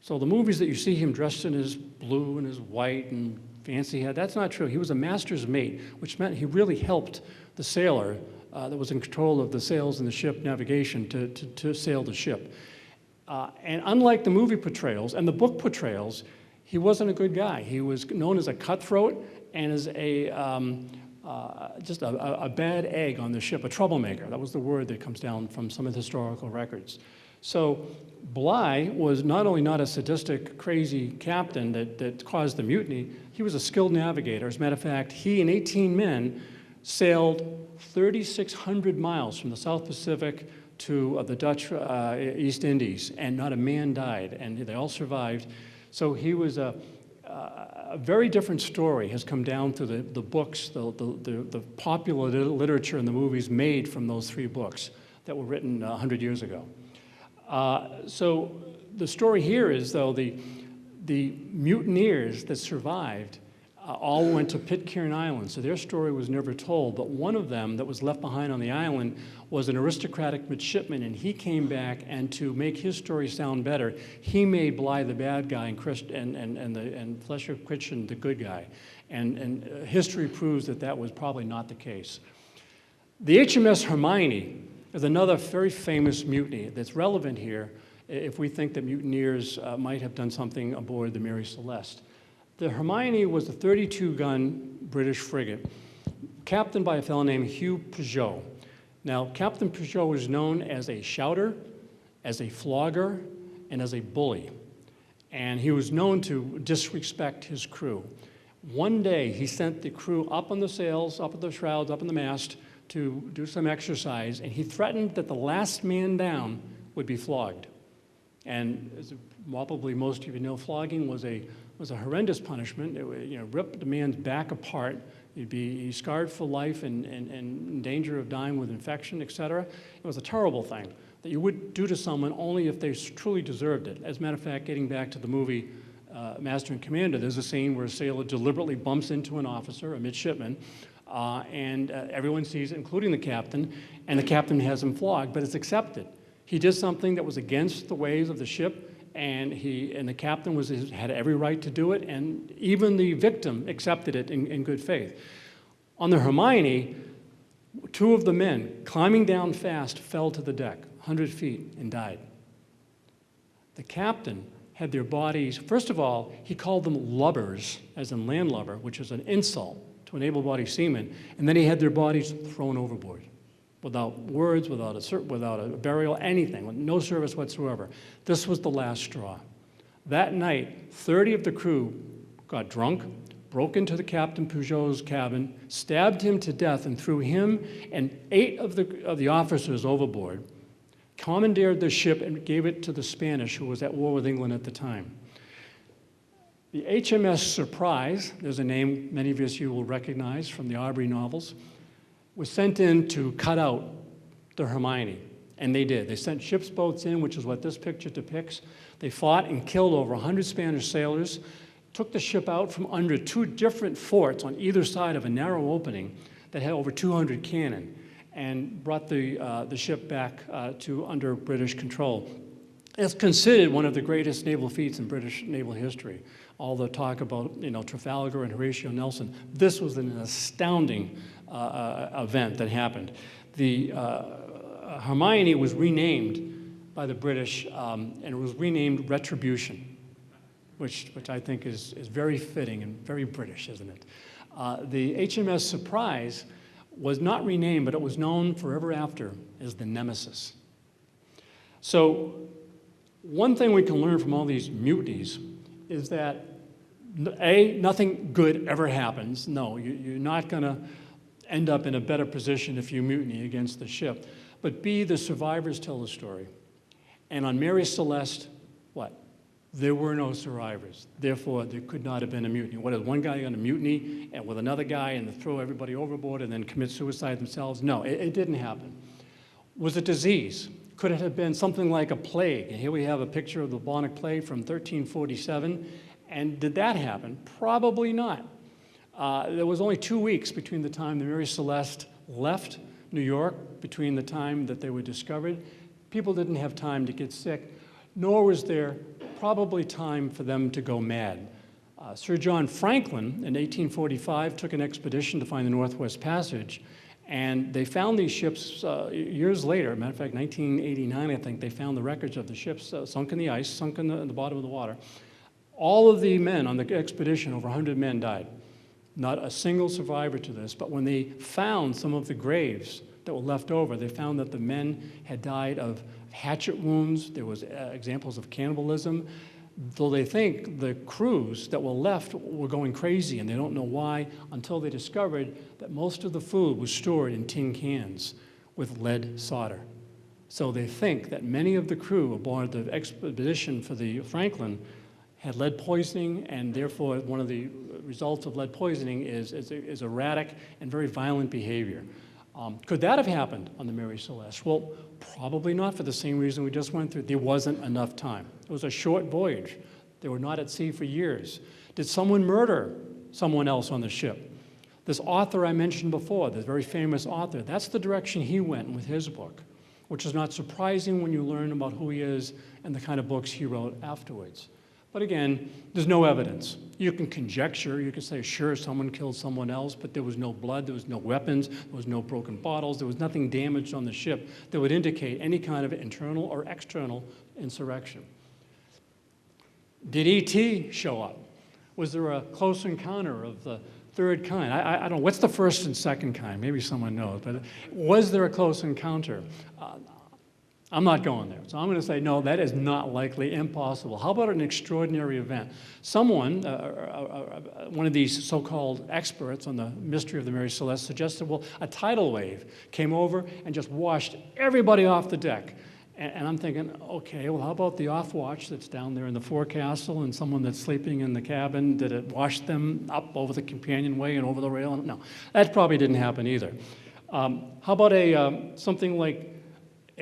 So the movies that you see him dressed in his blue and his white and fancy hat, that's not true. He was a master's mate, which meant he really helped the sailor that was in control of the sails and the ship navigation to sail the ship. And unlike the movie portrayals and the book portrayals, he wasn't a good guy. He was known as a cutthroat and as just a bad egg on the ship, a troublemaker. That was the word that comes down from some of the historical records. So Bligh was not only not a sadistic, crazy captain that caused the mutiny, he was a skilled navigator. As a matter of fact, he and 18 men sailed 3,600 miles from the South Pacific to the Dutch East Indies, and not a man died, and they all survived. So he was a very different story has come down through the books, the popular literature and the movies made from those three books that were written 100 years ago. So the story here is, though, the mutineers that survived all went to Pitcairn Island, so their story was never told, but one of them that was left behind on the island was an aristocratic midshipman, and he came back, and to make his story sound better, he made Bligh the bad guy and Fletcher Christian the good guy. And history proves that that was probably not the case. The HMS Hermione is another very famous mutiny that's relevant here if we think that mutineers might have done something aboard the Mary Celeste. The Hermione was a 32-gun British frigate, captained by a fellow named Hugh Peugeot. Now, Captain Peugeot was known as a shouter, as a flogger, and as a bully. And he was known to disrespect his crew. One day, he sent the crew up on the sails, up at the shrouds, up in the mast, to do some exercise, and he threatened that the last man down would be flogged. And as probably most of you know, flogging was a horrendous punishment. It would, rip the man's back apart. He'd be scarred for life and in danger of dying with infection, etc. It was a terrible thing that you would do to someone only if they truly deserved it. As a matter of fact, getting back to the movie Master and Commander, there's a scene where a sailor deliberately bumps into an officer, a midshipman, and everyone sees it, including the captain, and the captain has him flogged, but it's accepted. He did something that was against the ways of the ship, and the captain had every right to do it, and even the victim accepted it in good faith. On the Hermione, two of the men, climbing down fast, fell to the deck, 100 feet, and died. The captain had their bodies, first of all, he called them lubbers, as in landlubber, which is an insult to an able-bodied seaman, and then he had their bodies thrown overboard. Without words, without a burial, anything, with no service whatsoever. This was the last straw. That night, 30 of the crew got drunk, broke into the Captain Peugeot's cabin, stabbed him to death, and threw him and 8 of the officers overboard, commandeered the ship, and gave it to the Spanish, who was at war with England at the time. The HMS Surprise, there's a name many of you will recognize from the Aubrey novels, was sent in to cut out the Hermione, and they did. They sent ship's boats in, which is what this picture depicts. They fought and killed over 100 Spanish sailors, took the ship out from under 2 different forts on either side of a narrow opening that had over 200 cannon, and brought the ship back to under British control. It's considered one of the greatest naval feats in British naval history. All the talk about Trafalgar and Horatio Nelson. This was an astounding event that happened. The Hermione was renamed by the British, and it was renamed Retribution, which I think is very fitting and very British, isn't it? The HMS Surprise was not renamed, but it was known forever after as the Nemesis. So one thing we can learn from all these mutinies is that A, nothing good ever happens. No, you're not going to end up in a better position if you mutiny against the ship. But B, the survivors tell the story. And on Mary Celeste, what? There were no survivors. Therefore, there could not have been a mutiny. What is one guy going to mutiny and with another guy and throw everybody overboard and then commit suicide themselves? No, it didn't happen. Was it disease? Could it have been something like a plague? And here we have a picture of the bubonic plague from 1347. And did that happen? Probably not. There was only 2 weeks between the time the Mary Celeste left New York, between the time that they were discovered. People didn't have time to get sick, nor was there probably time for them to go mad. Sir John Franklin in 1845 took an expedition to find the Northwest Passage, and they found these ships years later. Matter of fact, 1989, I think, they found the wreckage of the ships sunk in the ice, sunk in the bottom of the water. All of the men on the expedition, over 100 men, died. Not a single survivor to this, but when they found some of the graves that were left over, they found that the men had died of hatchet wounds. There was examples of cannibalism. Though they think the crews that were left were going crazy, and they don't know why, until they discovered that most of the food was stored in tin cans with lead solder. So they think that many of the crew aboard the expedition for the Franklin had lead poisoning, and therefore one of the results of lead poisoning is erratic and very violent behavior. Could that have happened on the Mary Celeste? Well, probably not, for the same reason we just went through. There wasn't enough time. It was a short voyage. They were not at sea for years. Did someone murder someone else on the ship? This author I mentioned before, this very famous author, that's the direction he went with his book, which is not surprising when you learn about who he is and the kind of books he wrote afterwards. But again, there's no evidence. You can conjecture, you can say, sure, someone killed someone else, but there was no blood, there was no weapons, there was no broken bottles, there was nothing damaged on the ship that would indicate any kind of internal or external insurrection. Did E.T. show up? Was there a close encounter of the third kind? I don't know, what's the first and second kind? Maybe someone knows, but was there a close encounter? I'm not going there. So I'm going to say, no, that is not likely, impossible. How about an extraordinary event? Someone, one of these so-called experts on the mystery of the Mary Celeste, suggested, well, a tidal wave came over and just washed everybody off the deck. And I'm thinking, okay, well, how about the off watch that's down there in the forecastle and someone that's sleeping in the cabin? Did it wash them up over the companionway and over the rail? No, that probably didn't happen either. How about something like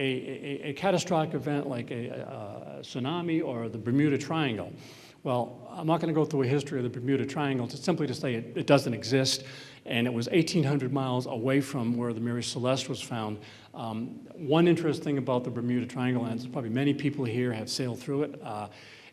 a catastrophic event like a tsunami or the Bermuda Triangle? Well, I'm not going to go through a history of the Bermuda Triangle, simply to say it doesn't exist, and it was 1,800 miles away from where the Mary Celeste was found. One interesting thing about the Bermuda Triangle, and probably many people here have sailed through it,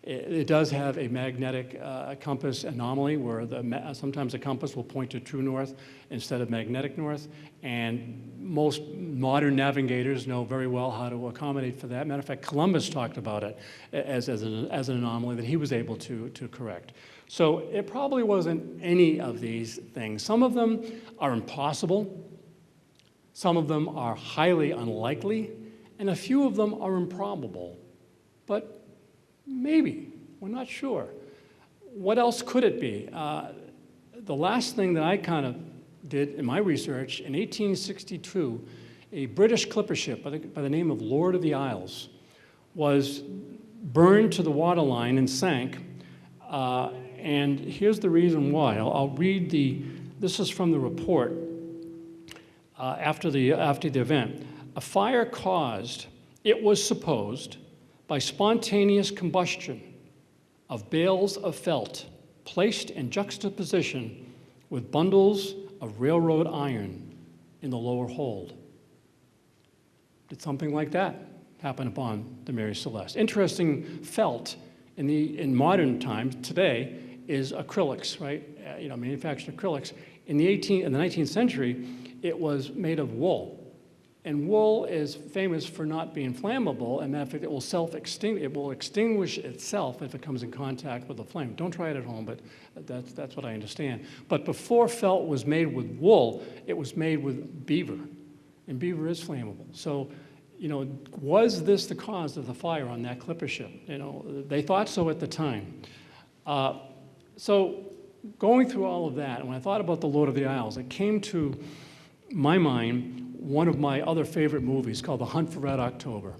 it does have a magnetic compass anomaly where sometimes the compass will point to true north instead of magnetic north, and most modern navigators know very well how to accommodate for that. Matter of fact, Columbus talked about it as an anomaly that he was able to correct. So it probably wasn't any of these things. Some of them are impossible, some of them are highly unlikely, and a few of them are improbable. But maybe, we're not sure. What else could it be? The last thing that I kind of did in my research, in 1862, a British clipper ship by the name of Lord of the Isles was burned to the waterline and sank. And here's the reason why. I'll read this is from the report after the event. A fire caused, it was supposed, by spontaneous combustion of bales of felt placed in juxtaposition with bundles of railroad iron in the lower hold. Did something like that happen upon the Mary Celeste? Interesting, felt in modern times today is acrylics, right? Manufactured acrylics. In the 19th century, it was made of wool. And wool is famous for not being flammable, and that it will extinguish itself if it comes in contact with a flame. Don't try it at home, but that's what I understand. But before felt was made with wool, it was made with beaver, and beaver is flammable. So, was this the cause of the fire on that clipper ship? They thought so at the time. So, going through all of that, and when I thought about the Lord of the Isles, it came to my mind one of my other favorite movies called The Hunt for Red October.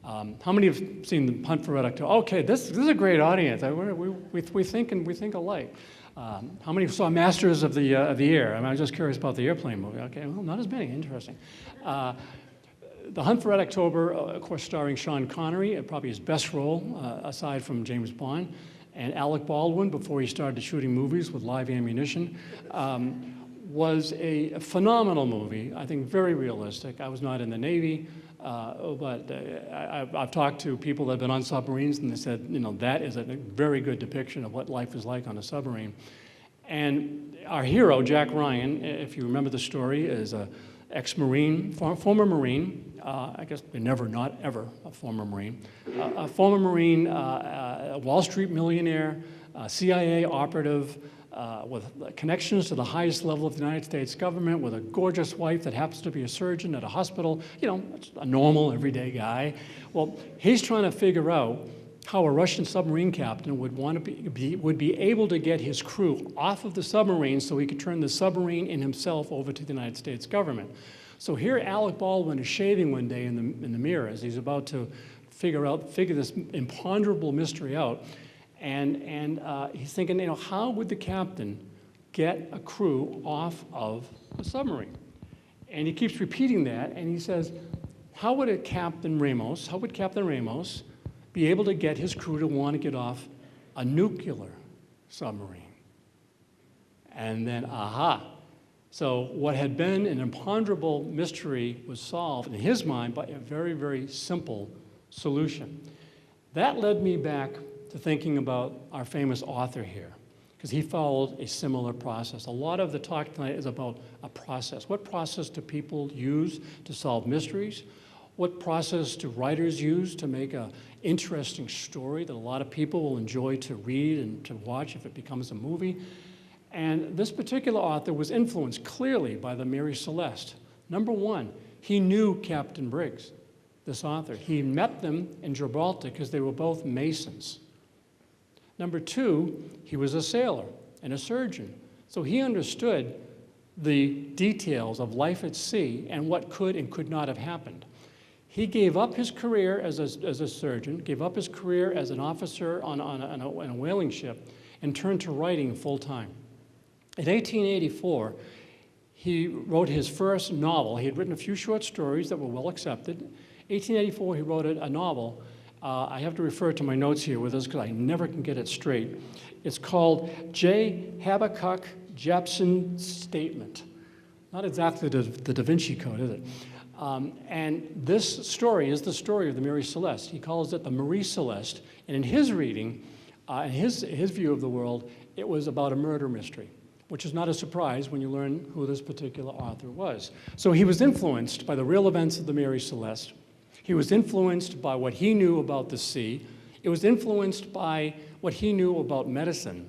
How many have seen The Hunt for Red October? Okay, this is a great audience. We think alike. How many saw Masters of the Air? I'm just curious about the airplane movie. Okay, well, not as many. Interesting. The Hunt for Red October, of course, starring Sean Connery, probably his best role aside from James Bond, and Alec Baldwin before he started shooting movies with live ammunition, was a phenomenal movie. I think very realistic. I was not in the Navy, but I've talked to people that have been on submarines, and they said, that is a very good depiction of what life is like on a submarine. And our hero, Jack Ryan, if you remember the story, is a ex-Marine, former Marine, I guess never, not ever a former Marine, a former Marine, a Wall Street millionaire, CIA operative, with connections to the highest level of the United States government, with a gorgeous wife that happens to be a surgeon at a hospital, a normal, everyday guy. Well, he's trying to figure out how a Russian submarine captain would be able to get his crew off of the submarine so he could turn the submarine and himself over to the United States government. So here Alec Baldwin is shaving one day in the mirror as he's about to figure this imponderable mystery out. And he's thinking, how would the captain get a crew off of the submarine? And he keeps repeating that, and he says, how would Captain Ramos be able to get his crew to want to get off a nuclear submarine? And then, aha. So what had been an imponderable mystery was solved in his mind by a very, very simple solution. That led me back to thinking about our famous author here, because he followed a similar process. A lot of the talk tonight is about a process. What process do people use to solve mysteries? What process do writers use to make an interesting story that a lot of people will enjoy to read and to watch if it becomes a movie? And this particular author was influenced clearly by the Mary Celeste. Number one, he knew Captain Briggs, this author. He met them in Gibraltar because they were both Masons. Number two, he was a sailor and a surgeon. So he understood the details of life at sea and what could and could not have happened. He gave up his career as a surgeon, gave up his career as an officer on a whaling ship, and turned to writing full time. In 1884, he wrote his first novel. He had written a few short stories that were well accepted. 1884, he wrote a novel. I have to refer to my notes here with this because I never can get it straight. It's called J. Habakkuk Jepson's Statement. Not exactly the Da Vinci Code, is it? And this story is the story of the Mary Celeste. He calls it the Marie Celeste. And in his reading, in his view of the world, it was about a murder mystery, which is not a surprise when you learn who this particular author was. So he was influenced by the real events of the Mary Celeste. He was influenced by what he knew about the sea. It was influenced by what he knew about medicine.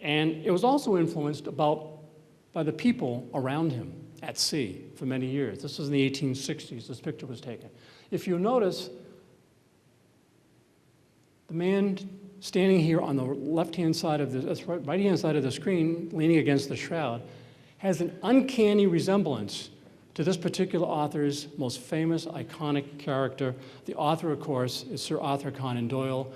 And it was also influenced by the people around him at sea for many years. This was in the 1860s, this picture was taken. If you notice, the man standing here on the left-hand side of the, right-hand side of the screen, leaning against the shroud, has an uncanny resemblance to this particular author's most famous, iconic character. The author, of course, is Sir Arthur Conan Doyle,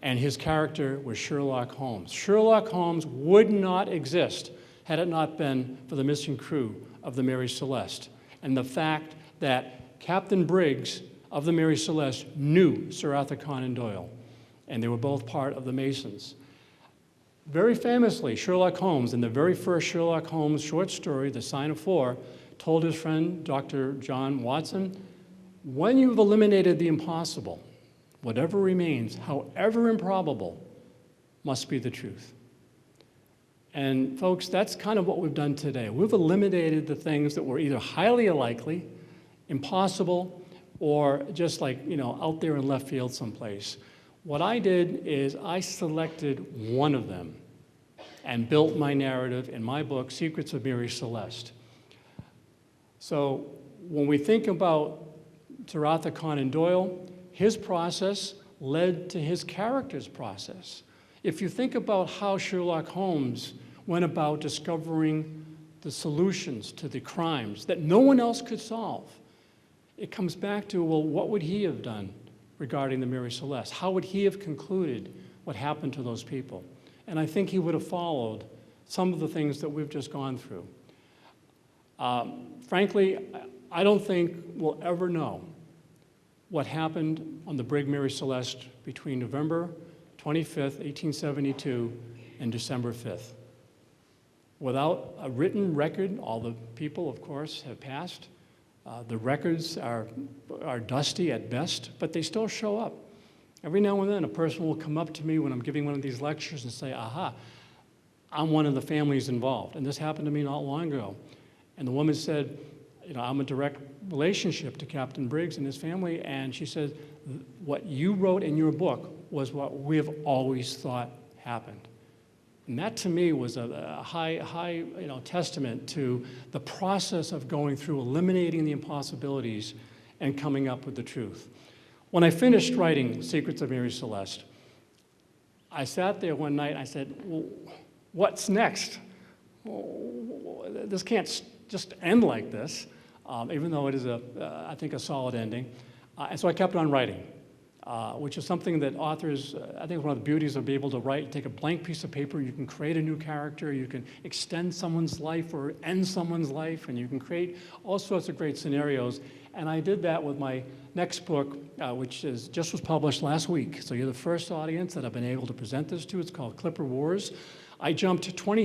and his character was Sherlock Holmes. Sherlock Holmes would not exist had it not been for the missing crew of the Mary Celeste, and the fact that Captain Briggs of the Mary Celeste knew Sir Arthur Conan Doyle, and they were both part of the Masons. Very famously, Sherlock Holmes, in the very first Sherlock Holmes short story, The Sign of Four, told his friend, Dr. John Watson, when you've eliminated the impossible, whatever remains, however improbable, must be the truth. And folks, that's kind of what we've done today. We've eliminated the things that were either highly unlikely, impossible, or just like, out there in left field someplace. What I did is I selected one of them and built my narrative in my book, Secrets of Mary Celeste. So when we think about Sir Arthur Conan Doyle, his process led to his character's process. If you think about how Sherlock Holmes went about discovering the solutions to the crimes that no one else could solve, it comes back to, well, what would he have done regarding the Mary Celeste? How would he have concluded what happened to those people? And I think he would have followed some of the things that we've just gone through. Frankly, I don't think we'll ever know what happened on the brig Mary Celeste between November 25th, 1872 and December 5th. Without a written record, all the people, of course, have passed. The records are dusty at best, but they still show up. Every now and then, a person will come up to me when I'm giving one of these lectures and say, aha, I'm one of the families involved. And this happened to me not long ago. And the woman said, you know, I'm a direct relationship to Captain Briggs and his family, and she said, what you wrote in your book was what we've always thought happened. And that to me was a high testament to the process of going through eliminating the impossibilities and coming up with the truth. When I finished writing Secrets of Mary Celeste, I sat there one night and I said, well, what's next? This can't just end like this, even though it is, I think, a solid ending. And so I kept on writing, which is something that authors, I think one of the beauties of being able to write, take a blank piece of paper, you can create a new character, you can extend someone's life or end someone's life, and you can create all sorts of great scenarios. And I did that with my next book, which just was published last week. So you're the first audience that I've been able to present this to. It's called Clipper Wars. I jumped 20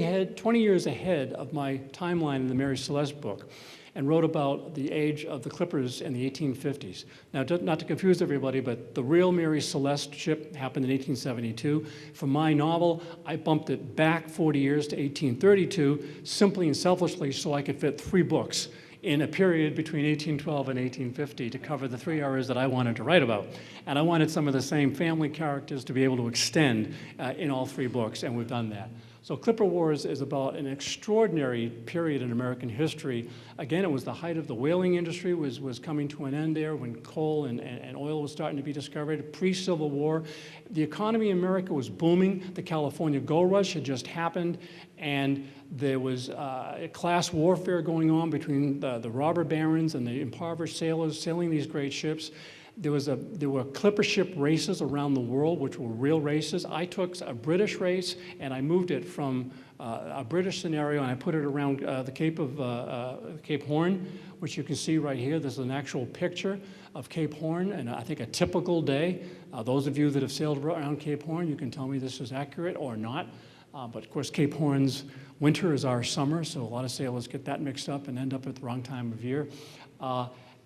years ahead of my timeline in the Mary Celeste book and wrote about the age of the clippers in the 1850s. Now, not to confuse everybody, but the real Mary Celeste ship happened in 1872. For my novel, I bumped it back 40 years to 1832, simply and selfishly so I could fit 3 books in a period between 1812 and 1850 to cover the 3 areas that I wanted to write about. And I wanted some of the same family characters to be able to extend in all 3 books, and we've done that. So Clipper Wars is about an extraordinary period in American history. Again, it was the height of the whaling industry was coming to an end there when coal and oil was starting to be discovered, pre-Civil War. The economy in America was booming. The California gold rush had just happened, and there was a class warfare going on between the robber barons and the impoverished sailors sailing these great ships. There were clipper ship races around the world, which were real races. I took a British race and I moved it from a British scenario and I put it around the Cape Horn, which you can see right here. This is an actual picture of Cape Horn, and I think a typical day. Those of you that have sailed around Cape Horn, you can tell me this is accurate or not. But of course, Cape Horn's winter is our summer, so a lot of sailors get that mixed up and end up at the wrong time of year.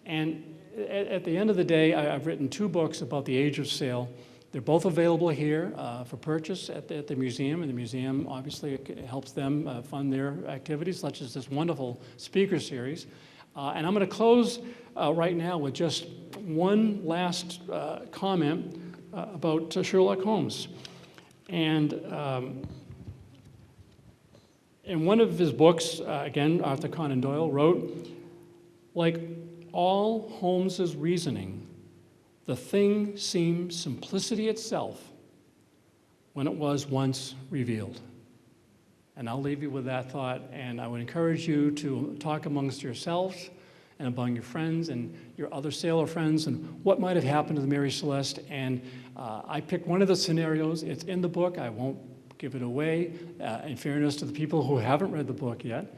And at the end of the day, I've written 2 books about the age of sail. They're both available here for purchase at the museum, and the museum obviously helps them fund their activities, such as this wonderful speaker series. And I'm going to close right now with just one last comment about Sherlock Holmes. And in one of his books, again, Arthur Conan Doyle wrote, like all Holmes's reasoning, the thing seemed simplicity itself when it was once revealed. And I'll leave you with that thought, and I would encourage you to talk amongst yourselves and among your friends and your other sailor friends and what might have happened to the Mary Celeste. And I picked one of the scenarios. It's in the book. I won't give it away, in fairness to the people who haven't read the book yet.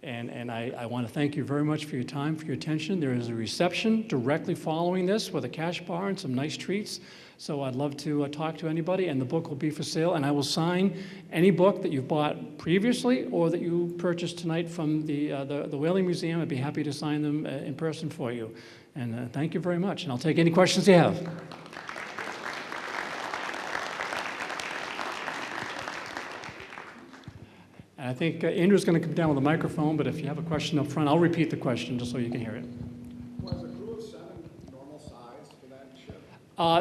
And I want to thank you very much for your time, for your attention. There is a reception directly following this with a cash bar and some nice treats. So I'd love to talk to anybody, and the book will be for sale. And I will sign any book that you've bought previously or that you purchased tonight from the Whaling Museum. I'd be happy to sign them in person for you. And thank you very much. And I'll take any questions you have. And I think Andrew's going to come down with a microphone, but if you have a question up front, I'll repeat the question just so you can hear it. Was a crew of 7 normal size for that ship?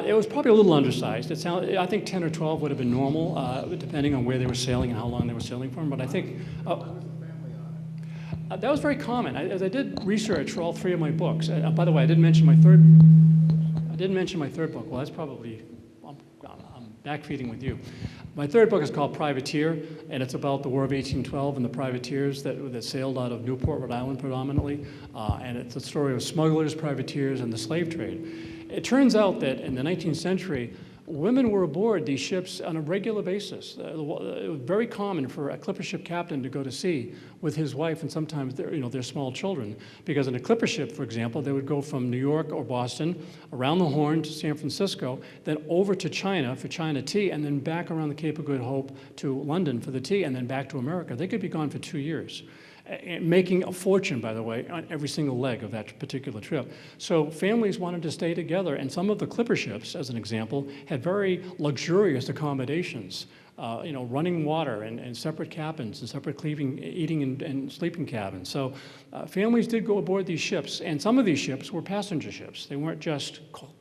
It was probably a little undersized. I think 10 or 12 would have been normal, depending on where they were sailing and how long they were sailing for. But I think How was the family on it? that was very common. As I did research for all 3 of my books. By the way, I didn't mention my third book. Well, that's probably backfeeding with you. My third book is called Privateer, and it's about the War of 1812 and the privateers that sailed out of Newport, Rhode Island predominantly. And it's a story of smugglers, privateers, and the slave trade. It turns out that in the 19th century, women were aboard these ships on a regular basis. It was very common for a clipper ship captain to go to sea with his wife and sometimes their small children. Because in a clipper ship, for example, they would go from New York or Boston, around the Horn to San Francisco, then over to China for China tea, and then back around the Cape of Good Hope to London for the tea, and then back to America. They could be gone for 2 years. Making a fortune, by the way, on every single leg of that particular trip. So families wanted to stay together, and some of the clipper ships, as an example, had very luxurious accommodations, running water and separate cabins and separate eating and sleeping cabins. So families did go aboard these ships, and some of these ships were passenger ships. They weren't just coal.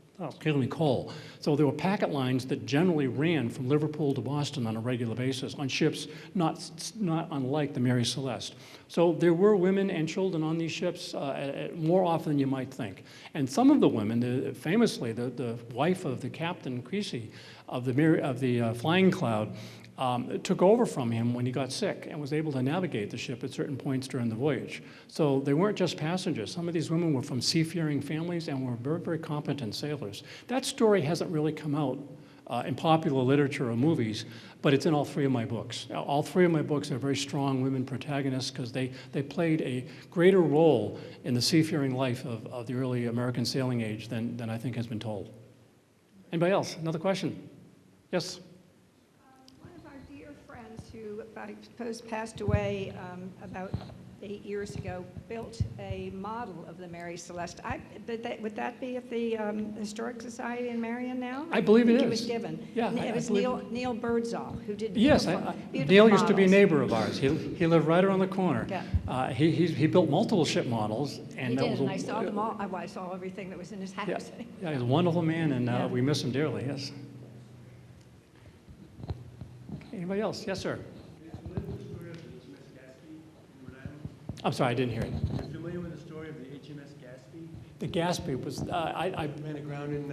So there were packet lines that generally ran from Liverpool to Boston on a regular basis on ships not unlike the Mary Celeste. So there were women and children on these ships more often than you might think. And some of the women, famously, the wife of the captain, Creasy, of the Flying Cloud, took over from him when he got sick and was able to navigate the ship at certain points during the voyage. So they weren't just passengers. Some of these women were from seafaring families and were very, very competent sailors. That story hasn't really come out in popular literature or movies, but it's in all three of my books. All three of my books are very strong women protagonists because they played a greater role in the seafaring life of the early American sailing age than I think has been told. Anybody else? Another question? Yes? I suppose passed away about 8 years ago, built a model of the Mary Celeste. Would that be at the Historic Society in Marion now? I believe it is. It was given. Yeah, it was Neil Birdsall who did yes, beautiful Neil used to be a models. neighbor of ours. He lived right around the corner. Yeah. He built multiple ship models. And He that did, was and I saw them all. I saw everything that was in his house. Yeah, he's a wonderful man, and Yeah. we miss him dearly, yes. Anybody else? Yes, sir. I'm sorry, I didn't hear it. Are you familiar with the story of the HMS Gaspee? The Gaspee was, I Ran aground in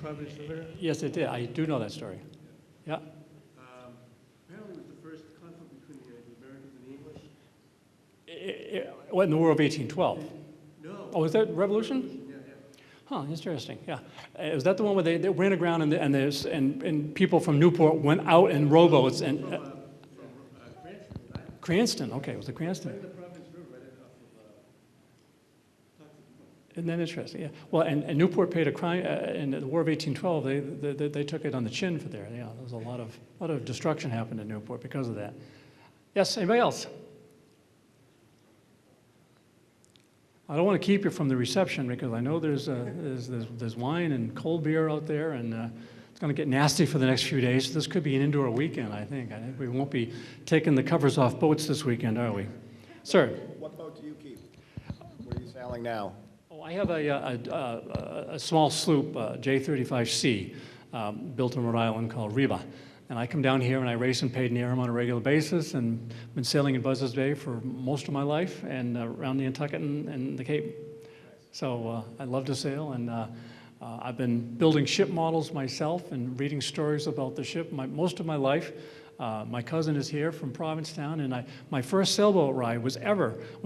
Providence River? yes, it did. I do know that story. Yeah. Apparently it was the first conflict between the Americans and the English. What, in the War of 1812? No. Oh, was that Revolution? Yeah, yeah. Huh, interesting, yeah. Was that the one where they ran aground and people from Newport went out in rowboats and... From Cranston, right? Cranston, okay, it was the Cranston. Right in the Providence River, right off of Isn't that interesting? Yeah. Well, and Newport paid a crime in the War of 1812. They took it on the chin for there. Yeah, there was a lot of destruction happened in Newport because of that. Yes. Anybody else? I don't want to keep you from the reception because I know there's wine and cold beer out there, and it's going to get nasty for the next few days. This could be an indoor weekend, I think. I think we won't be taking the covers off boats this weekend, are we? Sir. What boat do you keep? Where are you sailing now? Oh, I have a small sloop, J35C, built in Rhode Island called Reba. And I come down here and I race and paid near them on a regular basis, and been sailing in Buzzards Bay for most of my life and around the Nantucket and the Cape. So I love to sail, and I've been building ship models myself and reading stories about the ship most of my life. My cousin is here from Provincetown, and my first sailboat ride was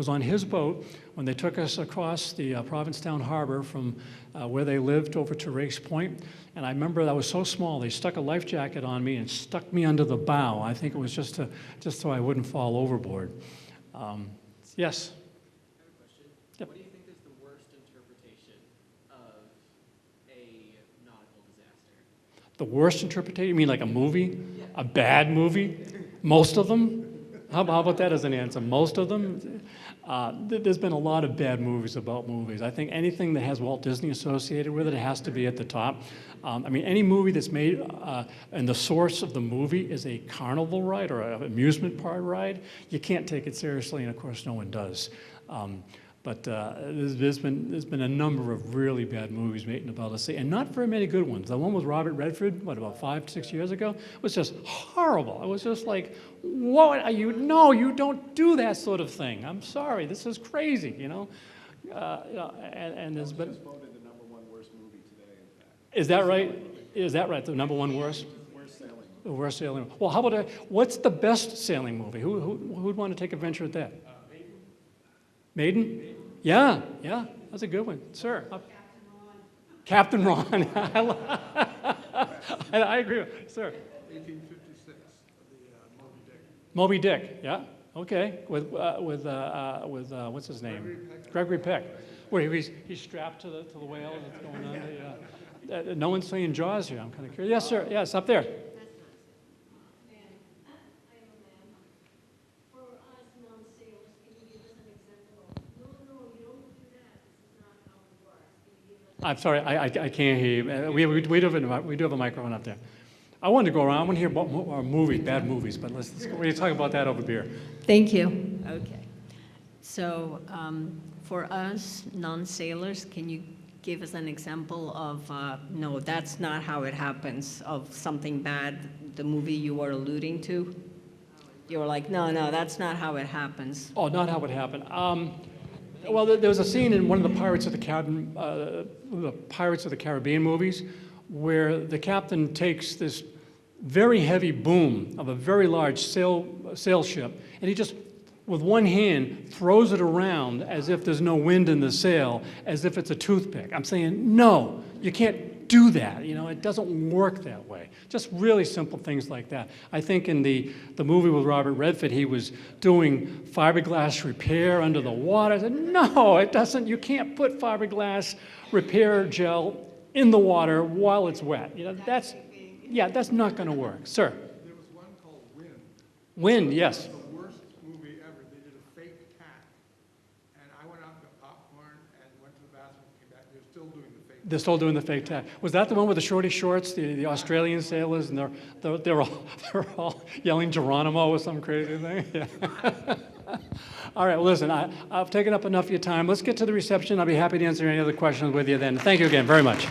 on his boat when they took us across the Provincetown harbor from where they lived over to Rakes Point. And I remember I was so small, they stuck a life jacket on me and stuck me under the bow. I think it was just so I wouldn't fall overboard. Yes? I have a question. Yep. What do you think is the worst interpretation of a nautical disaster? The worst interpretation? You mean like a movie? Yeah. A bad movie? Most of them? How about that as an answer? Most of them? There's been a lot of bad movies about movies. I think anything that has Walt Disney associated with it, it has to be at the top. I mean, any movie that's made and the source of the movie is a carnival ride or an amusement park ride, you can't take it seriously, and of course no one does. But there's been a number of really bad movies made about the sea, and not very many good ones. The one with Robert Redford, about 5-6 years ago, was just horrible. It was just like, what are you? No, you don't do that sort of thing. I'm sorry, this is crazy, you know. And there's been. Just voted the #1 worst movie today, in fact. Is that right? Is that right? The #1 worst? Worst thing. The worst sailing. Well, how about what's the best sailing movie? Who'd want to take a venture at that? Maiden? Yeah, yeah, that's a good one, sir. Captain Ron. I agree with sir. 1856, the Moby Dick. Moby Dick, yeah, okay, with what's his name? Gregory Peck. Where he's strapped to the whale that's going on. No one's saying Jaws here. I'm kind of curious. Yes, sir. Yes, up there. I'm sorry, I can't hear you. We do have a microphone up there. I wanted to go around. I want to hear about movies, bad movies, but let's we're talking about that over beer. Thank you. Okay. So for us non-sailors, can you give us an example of, no, that's not how it happens, of something bad, the movie you were alluding to? You were like, no, that's not how it happens. Oh, not how it happened. Well, there was a scene in one of the Pirates of the Caribbean movies where the captain takes this very heavy boom of a very large sail ship, and he just, with one hand, throws it around as if there's no wind in the sail, as if it's a toothpick. I'm saying, no, you can't do that. You know, it doesn't work that way. Just really simple things like that. I think in the movie with Robert Redford, he was doing fiberglass repair under the water. I said, no, it doesn't. You can't put fiberglass repair gel in the water while it's wet. You know, that's not going to work. Sir? There was one called Wind. Wind, yes. The worst movie ever. They did a fake cat, and I went out and got popcorn and went to the bathroom and came back. They're still doing the fake. They're still doing the fake tack. Was that the one with the shorty shorts, the Australian sailors, and they're all yelling Geronimo or some crazy thing? Yeah. All right, well, listen, I've taken up enough of your time. Let's get to the reception. I'll be happy to answer any other questions with you then. Thank you again very much.